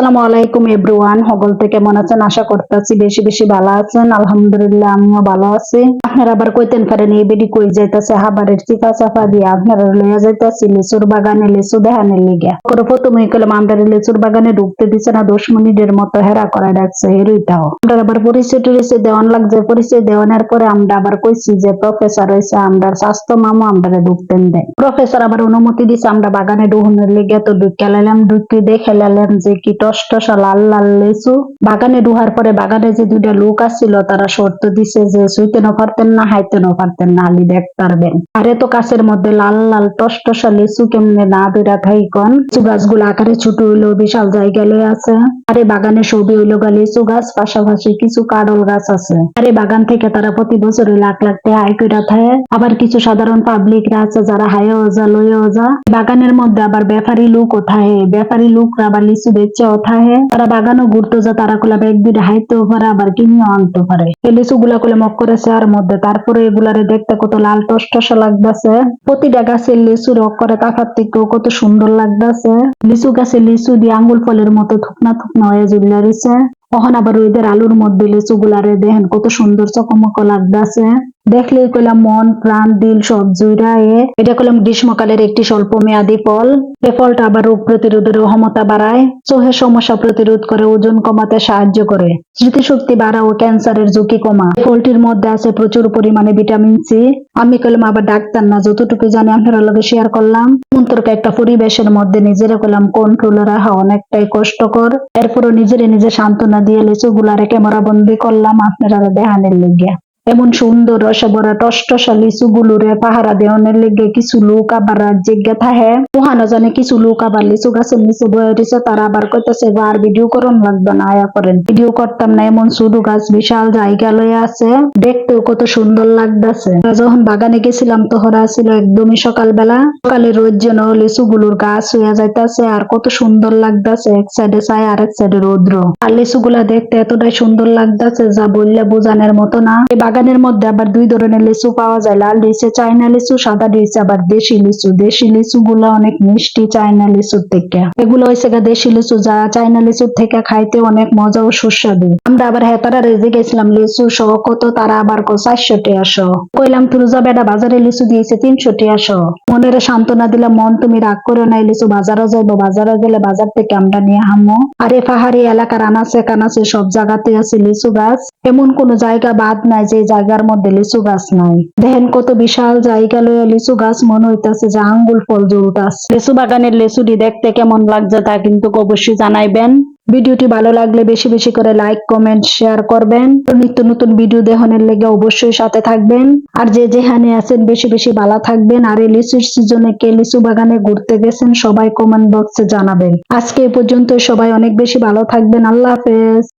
আসসালামু আলাইকুম এভরিওয়ান, হগল থেকে কেমন আছেন? আশা করতেছি বেশি বেশি ভালো আছেন। আলহামদুলিল্লাহ আমিও ভালো আছি। আপনারা আবার কইতেন পারেন এই বেডি কই যাইতাছে হাবারের চিপা চাপা দিয়ে আপনারা লইয়া যাইতাছি লিচুর বাগানে লিচু দেখানের লিগা। করে প্রথমেই কইলাম আমরা লিচুর বাগানে ঢুকতে দিছে না, 10 মিনিটের মতো হেরা করা ডাকছে হেরুইটাও। আমরা আবার পরিচয় টরিচয় দেওয়ান লাগছে, পরিচয় দেওয়ানোর পরে আমরা আবার কইছি যে প্রফেসর হইছে আমরা স্বাস্থ্য মামু আমরা ঢুকতেন দেয়। প্রফেসর আবার অনুমতি দিছে আমরা বাগানে ঢুকনের লিগে, তো ঢুকে লাইলাম। ঢুকে দেখে লাইলাম যে কি টসটসা লাল লাল লিচু। বাগানে ঢুকার পরে বাগানে যে দুইটা লোক আসছিল তারা শর্ত দিছে যে শুইতেনও পারতেন না হাইতেনও পারতেন না, আলি দেখতে পারবেন। আর এত কাছের মধ্যে লাল লাল টসটসা লিচু কেমনে না দুইটা থাইকন। লিচু গাছগুলো আকারে ছোট হইলেও বিশাল জায়গা লয়ে আছে। আর এই বাগানে সবই হইলো গা লিচু গাছ, পাশাপাশি কিছু কাডল গাছ আছে। আর এই বাগান থেকে তারা প্রতি বছর লাখ লাখ টাকা আয় কইরা থাকে। আবার কিছু সাধারণ পাবলিকরা আছে যারা হাইও যা লইও যা। বাগানের মধ্যে আবার ব্যাপারী লোকও থাকে, ব্যাপারী লোকরা আবার লিচু বেচেও থাকে। তারা বাগানও ঘুরতে যা, তারা কইলা এক দুইটা হাইতেও পারে আবার কিনেও আনতে পারে। এই লিচু গুলা কইলে মক করেছে আর মধ্যে। তারপরে এগুলারে দেখতে কত লাল টসটসা লাগতেছে। প্রতিটা গাছের লিচু রক করে তাকার থেকেও কত সুন্দর লাগতেছে। লিচু গাছে লিচু দিয়ে আঙ্গুল ফলের মতো থুকনা থুকনা হয়ে ঝুলিয়া রইছে। তখন আবার ওইদের আলুর মধ্যে লিচু গুলারে দেখেন কত সুন্দর চকমক লাগতেছে। দেখলেই কইলাম মন প্রাণ দিল সব জুইরা এটা কইলাম গ্রীষ্মকালের একটি স্বল্প মেয়াদী ফল। এ ফলটা আবার রোগ প্রতিরোধের ক্ষমতা বাড়ায়, চোখের সমস্যা প্রতিরোধ করে, ওজন কমাতে সাহায্য করে, স্মৃতিশক্তি বাড়া ও ক্যান্সারের ঝুঁকি কমা। ফলটির মধ্যে আছে প্রচুর পরিমাণে ভিটামিন সি। আমি কইলাম আবার ডাক্তার না, যতটুকু জানি আপনার লগে শেয়ার করলাম। মন্তর্ক একটা পরিবেশের মধ্যে নিজেরা কইলাম কন্ট্রোলে রাখা অনেকটাই কষ্টকর। এরপরও নিজে সান্ত্বনা দিয়ে লিচু গুলারে ক্যামেরা বন্দি করলাম আপনারা দেখানের লেগে। এমন সুন্দর রসে ভরা টসটসা লিচু গুলোরে পাহারা দেওয়ানের লেগে কিছু লোক আবার জিজ্ঞা থাকে। পোহানো জানে কিছু লোক আবার লিচু গাছের নিচে বয়ে দিছে, তারা আবার কইতেছে আর ভিডিও করন লাগবে না, আয়া করেন। ভিডিও করতাম না, এমন শুধু গাছ বিশাল জায়গা লয়ে আছে, দেখতেও কত সুন্দর লাগতেছে। যখন বাগানে গেছিলাম তখন ছিল একদমই সকালবেলা। সকালে রোদ যেন লিচু গুলোর গাছ হয়ে যাইতেছে আর কত সুন্দর লাগতেছে। এক সাইডে ছায়া আর এক সাইডে রৌদ্র। আর লিচু গুলা দেখতে এতটাই সুন্দর লাগতেছে যা বললে বোঝানোর মতো না। বাগানের মধ্যে আবার দুই ধরনের লিচু পাওয়া যায়, লাল দিয়েছে চায়না লিচু, সাদা দিয়েছে আবার দেশি লিচু। দেশি লিচু গুলা অনেক মিষ্টি চায়না লিচুর থেকে। এগুলো হয়েছে দেশি লিচু যা চায়না লিচুর থেকে খাইতে অনেক মজা ও সুস্বাদু। আমরা আবার হেতারা রেজে গেছিলাম লিচু সহ কত, তারা আবার 400 টাকা শো। কইলাম তুরুজা বেটা বাজারে লিচু দিয়েছে 300 টাকা শো। মনের সান্ত্বনা দিলাম মন তুমি রাগ করো না, লিচু বাজারও যাইবো, বাজারে গেলে বাজার থেকে আমরা নিয়ে হামো। আর এই পাহাড়ি এলাকার আনাচে কানাচে সব জায়গাতে আছে লিচু গাছ, এমন কোন জায়গা বাদ নাই যে জায়গার মধ্যে লিচু গাছ নাই। দেখেন কত বিশাল জায়গা লইয়া লিচু গাছ, মনে হইতাছে যে আঙ্গুল ফল জুড়তাছে। লিচু বাগানের লিচুটি দেখতে কেমন লাগছে তা কিন্তু অবশ্যই জানাইবেন। ভিডিওটি ভালো লাগলে বেশি বেশি করে লাইক কমেন্ট শেয়ার করবেন। নিত্য নতুন ভিডিও দেখানোর লেগে অবশ্যই সাথে থাকবেন। আর যে যেখানে আছেন বেশি বেশি ভালো থাকবেন। আর এই লিচুর সিজনে কে লিচু বাগানে ঘুরতে গেছেন সবাই কমেন্ট বক্সে জানাবেন। আজকে এ পর্যন্ত, সবাই অনেক বেশি ভালো থাকবেন। আল্লাহ হাফেজ।